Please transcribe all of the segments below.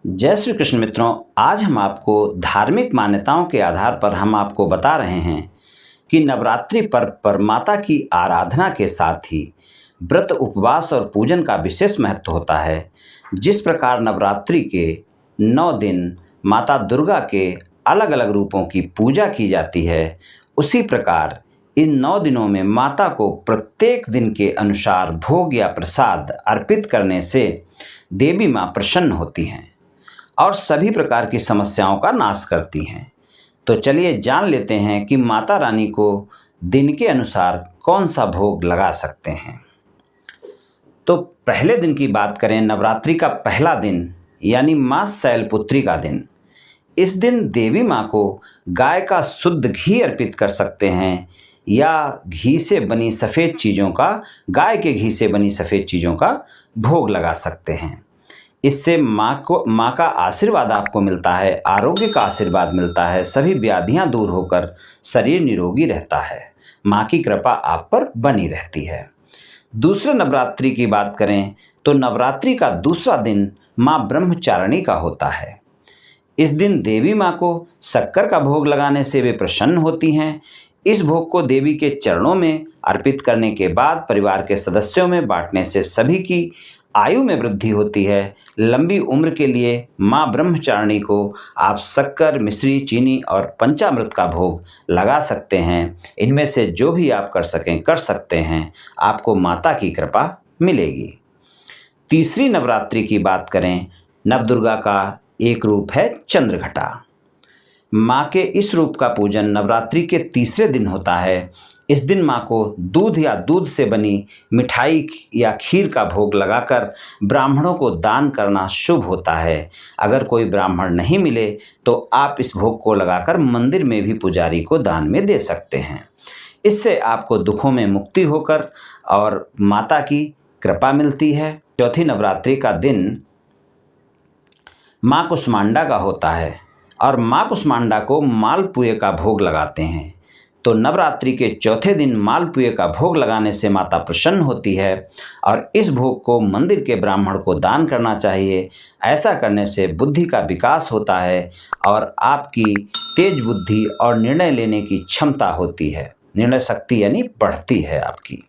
जय श्री कृष्ण मित्रों। आज हम आपको धार्मिक मान्यताओं के आधार पर हम आपको बता रहे हैं कि नवरात्रि पर्व पर माता की आराधना के साथ ही व्रत, उपवास और पूजन का विशेष महत्व होता है। जिस प्रकार नवरात्रि के 9 दिन माता दुर्गा के अलग अलग रूपों की पूजा की जाती है, उसी प्रकार इन 9 दिनों में माता को प्रत्येक दिन के अनुसार भोग या प्रसाद अर्पित करने से देवी माँ प्रसन्न होती हैं और सभी प्रकार की समस्याओं का नाश करती हैं। तो चलिए जान लेते हैं कि माता रानी को दिन के अनुसार कौन सा भोग लगा सकते हैं। तो पहले दिन की बात करें, नवरात्रि का पहला दिन यानी माँ शैलपुत्री का दिन। इस दिन देवी माँ को गाय का शुद्ध घी अर्पित कर सकते हैं या घी से बनी सफ़ेद चीज़ों का, गाय के घी से बनी सफ़ेद चीज़ों का भोग लगा सकते हैं। इससे माँ का आशीर्वाद आपको मिलता है, आरोग्य का आशीर्वाद मिलता है, सभी व्याधियाँ दूर होकर शरीर निरोगी रहता है, माँ की कृपा आप पर बनी रहती है। दूसरे नवरात्रि की बात करें तो नवरात्रि का दूसरा दिन माँ ब्रह्मचारिणी का होता है। इस दिन देवी माँ को शक्कर का भोग लगाने से वे प्रसन्न होती हैं। इस भोग को देवी के चरणों में अर्पित करने के बाद परिवार के सदस्यों में बांटने से सभी की आयु में वृद्धि होती है। लंबी उम्र के लिए माँ ब्रह्मचारिणी को आप शक्कर, मिश्री, चीनी और पंचामृत का भोग लगा सकते हैं। इनमें से जो भी आप कर सकते हैं, आपको माता की कृपा मिलेगी। तीसरी नवरात्रि की बात करें, नवदुर्गा का एक रूप है चंद्रघटा। माँ के इस रूप का पूजन नवरात्रि के तीसरे दिन होता है। इस दिन माँ को दूध या दूध से बनी मिठाई या खीर का भोग लगाकर ब्राह्मणों को दान करना शुभ होता है। अगर कोई ब्राह्मण नहीं मिले तो आप इस भोग को लगाकर मंदिर में भी पुजारी को दान में दे सकते हैं। इससे आपको दुखों में मुक्ति होकर और माता की कृपा मिलती है। चौथी नवरात्रि का दिन माँ कुष्मांडा का होता है और माँ कुष्मांडा को मालपुए का भोग लगाते हैं। तो नवरात्रि के चौथे दिन मालपुए का भोग लगाने से माता प्रसन्न होती है और इस भोग को मंदिर के ब्राह्मण को दान करना चाहिए। ऐसा करने से बुद्धि का विकास होता है और आपकी तेज बुद्धि और निर्णय लेने की क्षमता होती है, निर्णय शक्ति यानी बढ़ती है आपकी।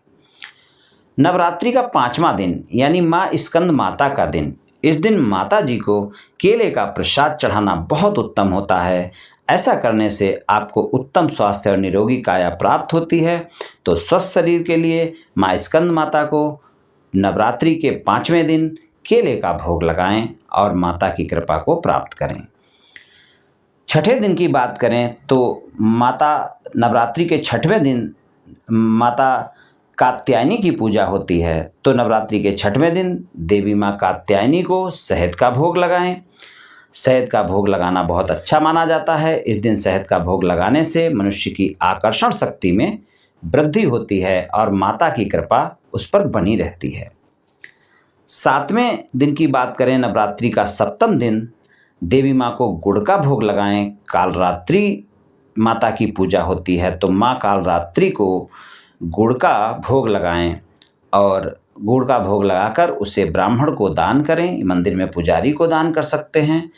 नवरात्रि का 5वां दिन यानी माँ स्कंद माता का दिन। इस दिन माता जी को केले का प्रसाद चढ़ाना बहुत उत्तम होता है। ऐसा करने से आपको उत्तम स्वास्थ्य और निरोगी काया प्राप्त होती है। तो स्वस्थ शरीर के लिए माँ स्कंद माता को नवरात्रि के 5वें दिन केले का भोग लगाएं और माता की कृपा को प्राप्त करें। छठे दिन की बात करें तो नवरात्रि के 6वें दिन माता कात्यायनी की पूजा होती है। तो नवरात्रि के 6वें दिन देवी माँ कात्यायनी को शहद का भोग लगाएं। शहद का भोग लगाना बहुत अच्छा माना जाता है। इस दिन शहद का भोग लगाने से मनुष्य की आकर्षण शक्ति में वृद्धि होती है और माता की कृपा उस पर बनी रहती है। 7वें दिन की बात करें, नवरात्रि का 7वां दिन देवी माँ को गुड़ का भोग लगाएं। कालरात्रि माता की पूजा होती है, तो माँ कालरात्रि को गुड़ का भोग लगाएं और गुड़ का भोग लगाकर उसे ब्राह्मण को दान करें, मंदिर में पुजारी को दान कर सकते हैं।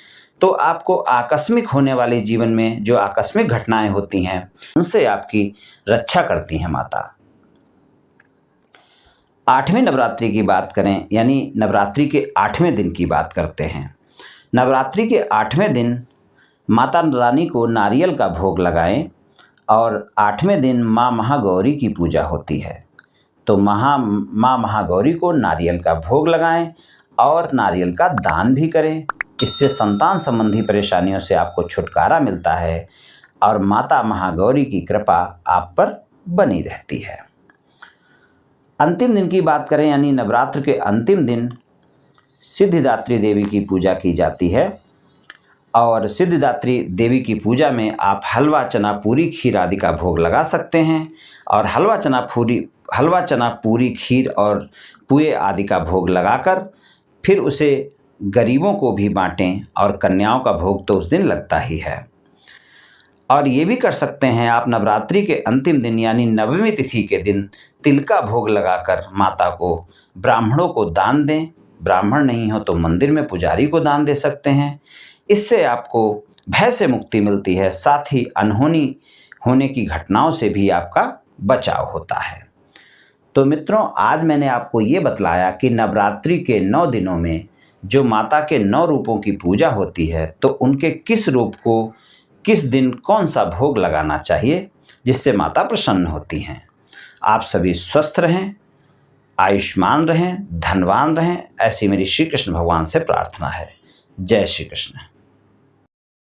तो आपको आकस्मिक होने वाले जीवन में जो आकस्मिक घटनाएं होती हैं, उनसे आपकी रक्षा करती हैं माता। 8वें नवरात्रि की बात करें यानी नवरात्रि के 8वें दिन की बात करते हैं। नवरात्रि के 8वें दिन माता रानी को नारियल का भोग लगाएं और 8वें दिन माँ महागौरी की पूजा होती है। तो माँ महागौरी को नारियल का भोग लगाएं और नारियल का दान भी करें। इससे संतान संबंधी परेशानियों से आपको छुटकारा मिलता है और माता महागौरी की कृपा आप पर बनी रहती है। अंतिम दिन की बात करें यानी नवरात्र के अंतिम दिन सिद्धिदात्री देवी की पूजा की जाती है और सिद्धिदात्री देवी की पूजा में आप हलवा, चना, पूरी, खीर आदि का भोग लगा सकते हैं और हलवा, चना, पूरी, खीर और पुए आदि का भोग लगाकर फिर उसे गरीबों को भी बांटें और कन्याओं का भोग तो उस दिन लगता ही है। और ये भी कर सकते हैं आप नवरात्रि के अंतिम दिन यानी 9वीं तिथि के दिन तिल का भोग लगाकर माता को, ब्राह्मणों को दान दें ब्राह्मण नहीं हो तो मंदिर में पुजारी को दान दे सकते हैं। इससे आपको भय से मुक्ति मिलती है, साथ ही अनहोनी होने की घटनाओं से भी आपका बचाव होता है। तो मित्रों, आज मैंने आपको ये बतलाया कि नवरात्रि के 9 दिनों में जो माता के 9 रूपों की पूजा होती है, तो उनके किस रूप को किस दिन कौन सा भोग लगाना चाहिए जिससे माता प्रसन्न होती हैं। आप सभी स्वस्थ रहें, आयुष्मान रहें, धनवान रहें, ऐसी मेरी श्री कृष्ण भगवान से प्रार्थना है। जय श्री कृष्ण।